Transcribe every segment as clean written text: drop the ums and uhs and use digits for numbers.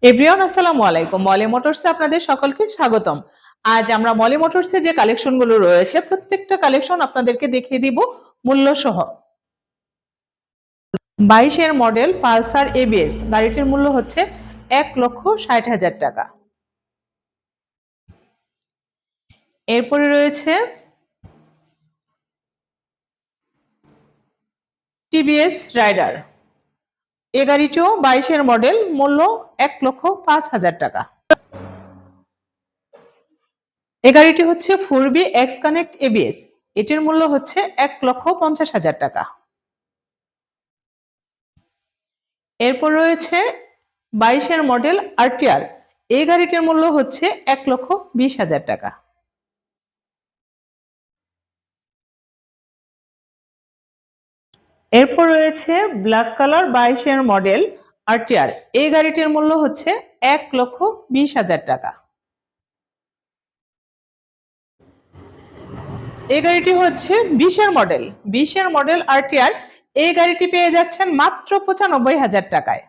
Everyone আসসালামু আলাইকুম। মলি মোটরসে আপনাদের সকলকে স্বাগতম। আজ আমরা মলি মোটরসে যে কালেকশনগুলো রয়েছে প্রত্যেকটা কালেকশন আপনাদেরকে দেখিয়ে দিব মূল্য সহ। 22-এর মডেল পালসার এবিএস গাড়িটির মূল্য হচ্ছে 1,60,000 টাকা। এরপরে রয়েছে টিভিএস রাইডার। এই গাড়িটিও 22-এর মডেল, মূল্য 1,05,000 টাকা। এই গাড়িটি হচ্ছে 4B এক্স কানেক্ট এবিএস, এটির মূল্য হচ্ছে 1,50,000 টাকা। এরপর রয়েছে 22-এর মডেল আরটিআর। এই গাড়িটির মূল্য হচ্ছে 1,20,000 টাকা। এরপর রয়েছে ব্ল্যাক কালার 22-এর মডেল আরটিআর। এই গাড়িটির মূল্য হচ্ছে 1,20,000 টাকা। এই গাড়িটি হচ্ছে 20-এর মডেল, 20-এর মডেল আরটিআর। এই গাড়িটি পেয়ে যাচ্ছেন মাত্র 95,000 টাকায়।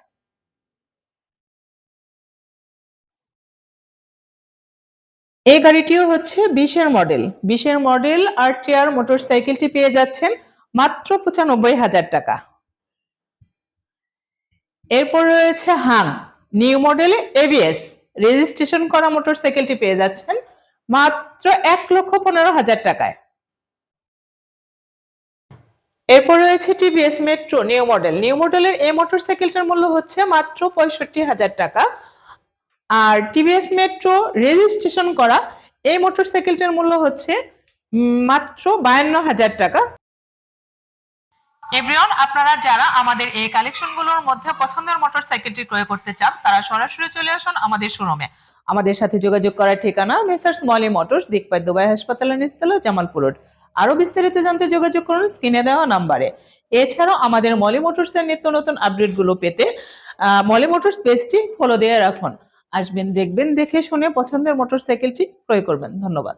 এই গাড়িটিও হচ্ছে 20-এর মডেল, 20-এর মডেল আরটিআর মোটরসাইকেলটি পেয়ে যাচ্ছেন মাত্র 95,000 টাকা। এরপর রয়েছে হাং নিউ মডেলে এবিএস রেজিস্ট্রেশন করা মোটরসাইকেলটি পেয়ে যাচ্ছেন মাত্র 1,15,000 টাকায়। এরপর রয়েছে TVS metro new model. New মডেলের এই মোটরসাইকেলটার মূল্য হচ্ছে মাত্র 65,000 টাকা। আর টিভিএস মেট্রো রেজিস্ট্রেশন করা এই মোটরসাইকেলটার মূল্য হচ্ছে মাত্র 52,000 টাকা। এভরিওয়ান, আপনারা যারা আমাদের এই কালেকশনগুলোর মধ্যে পছন্দের মোটরসাইকেলটি ক্রয় করতে চান তারা সরাসরি চলে আসুন আমাদের শোরুমে। আমাদের সাথে যোগাযোগ করার ঠিকানা মেসার্স মলি মোটরস, দিকপাই দুবাই হাসপাতালের নিচতলা, জামালপুর রোড। আরো বিস্তারিত জানতে যোগাযোগ করুন স্ক্রিনে দেওয়া নাম্বারে। এছাড়াও আমাদের মলি মোটরসের নিত্য নতুন আপডেটগুলো পেতে মলি মোটরস পেজটি ফলো দিয়ে রাখুন। আসবেন, দেখবেন, দেখে শুনে পছন্দের মোটরসাইকেলটি ক্রয় করবেন। ধন্যবাদ।